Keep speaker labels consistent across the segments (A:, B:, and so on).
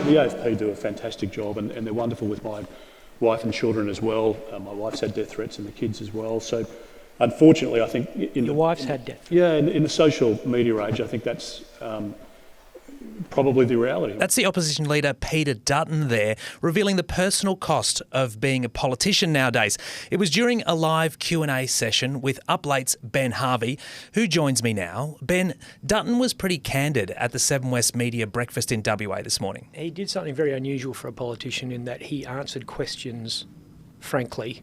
A: the AFP do a fantastic job, and they're wonderful with my wife and children as well. My wife's had death threats and the kids as well. So, unfortunately, I think...
B: Your wife's had death?
A: Yeah, in the social media age, I think that's probably the reality.
C: That's the opposition leader Peter Dutton there, revealing the personal cost of being a politician nowadays. It was during a live Q&A session with Up Late's Ben Harvey, who joins me now. Ben, Dutton was pretty candid at the 7 West Media breakfast in WA this morning.
B: He did something very unusual for a politician in that he answered questions frankly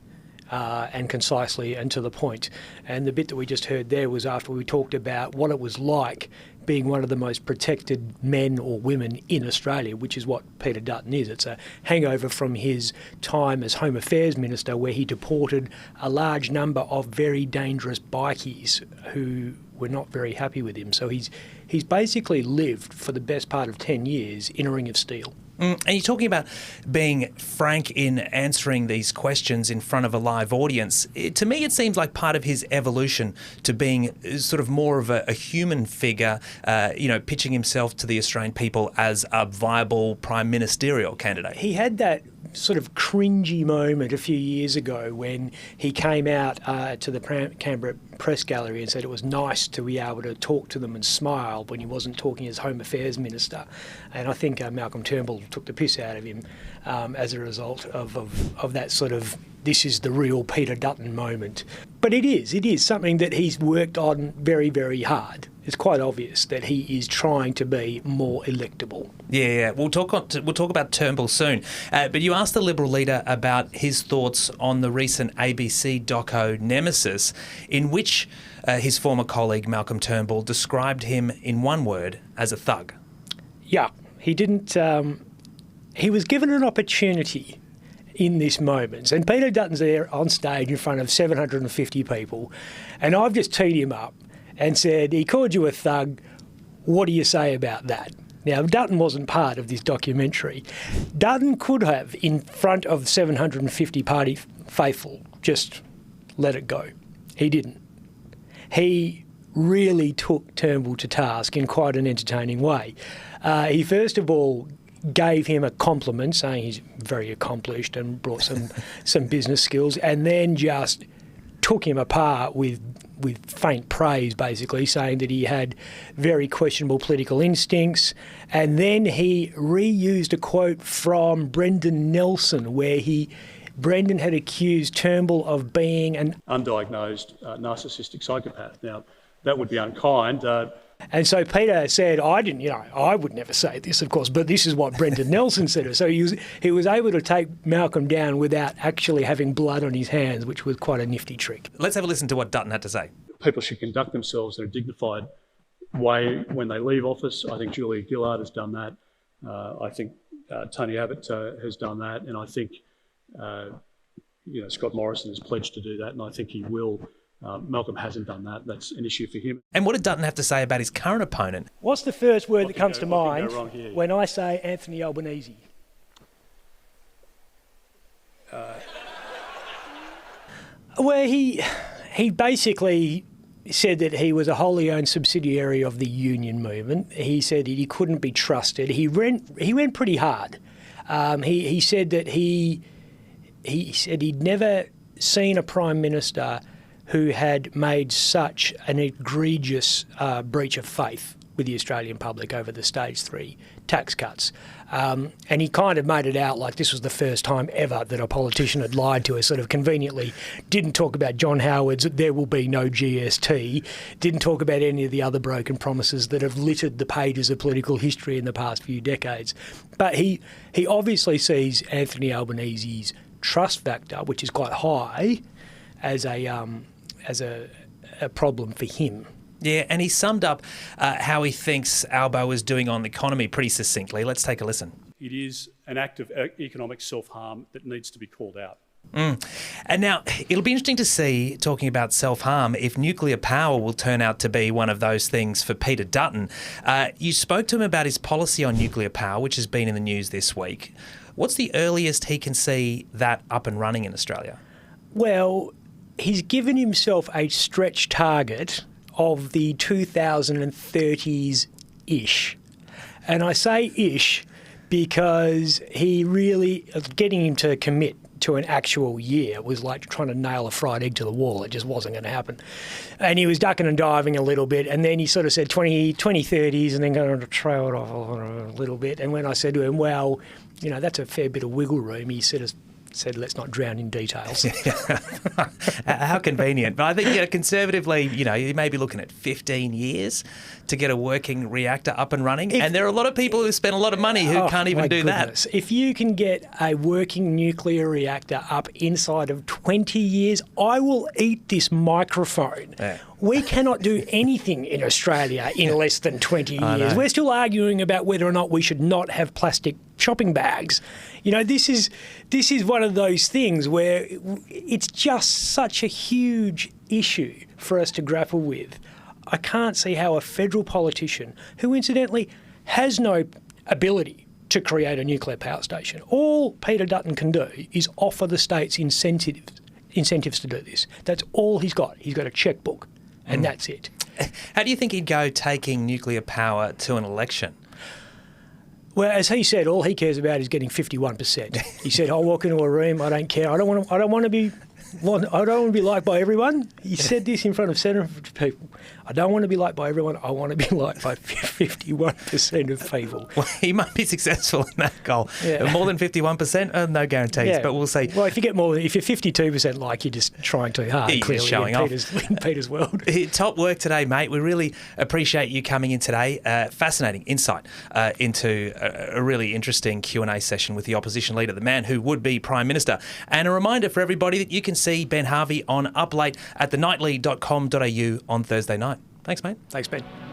B: and concisely and to the point. And the bit that we just heard there was after we talked about what it was like being one of the most protected men or women in Australia, which is what Peter Dutton is. It's a hangover from his time as Home Affairs Minister, where he deported a large number of very dangerous bikies who were not very happy with him. So he's basically lived for the best part of 10 years in a ring of steel.
C: And you're talking about being frank in answering these questions in front of a live audience. To me, it seems like part of his evolution to being sort of more of a human figure, pitching himself to the Australian people as a viable prime ministerial candidate.
B: He had that sort of cringy moment a few years ago when he came out to the Canberra Press Gallery and said it was nice to be able to talk to them and smile when he wasn't talking as Home Affairs Minister. And I think Malcolm Turnbull took the piss out of him as a result of that sort of this is the real Peter Dutton moment. But it is something that he's worked on very, very hard. It's quite obvious that he is trying to be more electable.
C: Yeah. We'll talk about Turnbull soon. But you asked the Liberal leader about his thoughts on the recent ABC doco Nemesis, in which his former colleague Malcolm Turnbull described him in one word as a thug.
B: Yeah, he didn't. He was given an opportunity in this moment. And Peter Dutton's there on stage in front of 750 people, and I've just teed him up and said, he called you a thug, what do you say about that? Now, Dutton wasn't part of this documentary. Dutton could have, in front of 750 party faithful, just let it go. He didn't. He really took Turnbull to task in quite an entertaining way. He first of all gave him a compliment, saying he's very accomplished and brought some business skills, and then just took him apart with faint praise, basically, saying that he had very questionable political instincts. And then he reused a quote from Brendan Nelson, where Brendan had accused Turnbull of being an
A: undiagnosed narcissistic psychopath. Now, that would be unkind.
B: And so Peter said, I would never say this, of course, but this is what Brendan Nelson said. So he was able to take Malcolm down without actually having blood on his hands, which was quite a nifty trick.
C: Let's have a listen to what Dutton had to say.
A: People should conduct themselves in a dignified way when they leave office. I think Julia Gillard has done that. I think Tony Abbott has done that. And I think Scott Morrison has pledged to do that, and I think he will. Malcolm hasn't done that. That's an issue for him.
C: And what did Dutton have to say about his current opponent?
B: What's the first word that comes to mind when I say Anthony Albanese? Well, he basically said that he was a wholly owned subsidiary of the union movement. He said that he couldn't be trusted. He went pretty hard. He said that he said he'd never seen a Prime Minister who had made such an egregious breach of faith with the Australian public over the Stage 3 tax cuts. And he kind of made it out like this was the first time ever that a politician had lied to us, sort of conveniently. Didn't talk about John Howard's "there will be no GST," didn't talk about any of the other broken promises that have littered the pages of political history in the past few decades. But he obviously sees Anthony Albanese's trust factor, which is quite high, as a problem for him.
C: Yeah, and he summed up how he thinks Albo is doing on the economy pretty succinctly. Let's take a listen.
A: It is an act of economic self-harm that needs to be called out.
C: And now, it'll be interesting to see, talking about self-harm, if nuclear power will turn out to be one of those things for Peter Dutton. You spoke to him about his policy on nuclear power, which has been in the news this week. What's the earliest he can see that up and running in Australia?
B: Well, he's given himself a stretch target of the 2030s-ish. And I say ish because he really, getting him to commit to an actual year was like trying to nail a fried egg to the wall. It just wasn't going to happen. And he was ducking and diving a little bit, and then he sort of said 2030s and then going to trail it off a little bit. And when I said to him, well, you know, that's a fair bit of wiggle room, he said, let's not drown in details.
C: How convenient. But I think, you know, conservatively, you know, you may be looking at 15 years to get a working reactor up and running. And there are a lot of people who spend a lot of money who can't even do that.
B: If you can get a working nuclear reactor up inside of 20 years, I will eat this microphone. Yeah. We cannot do anything in Australia in less than 20 years. We're still arguing about whether or not we should not have plastic shopping bags. You know, this is one of those things where it's just such a huge issue for us to grapple with. I can't see how a federal politician, who incidentally has no ability to create a nuclear power station, all Peter Dutton can do is offer the states incentives to do this. That's all he's got. He's got a checkbook, and that's it.
C: How do you think he'd go taking nuclear power to an election?
B: Well, as he said, all he cares about is getting 51%. He said, "I'll walk into a room. I don't care. I don't want to be liked by everyone." He said this in front of 700 people. "I don't want to be liked by everyone. I want to be liked by 51% of people."
C: Well, he might be successful in that goal. Yeah. More than 51%, no guarantees, but we'll see.
B: Well, if you're 52% like, you're just trying too hard.
C: You're
B: clearly,
C: showing off.
B: In Peter's world.
C: Top work today, mate. We really appreciate you coming in today. Fascinating insight into a really interesting Q&A session with the opposition leader, the man who would be Prime Minister. And a reminder for everybody that you can see Ben Harvey on Up Late at thenightly.com.au on Thursday night. Thanks, mate.
B: Thanks, Ben.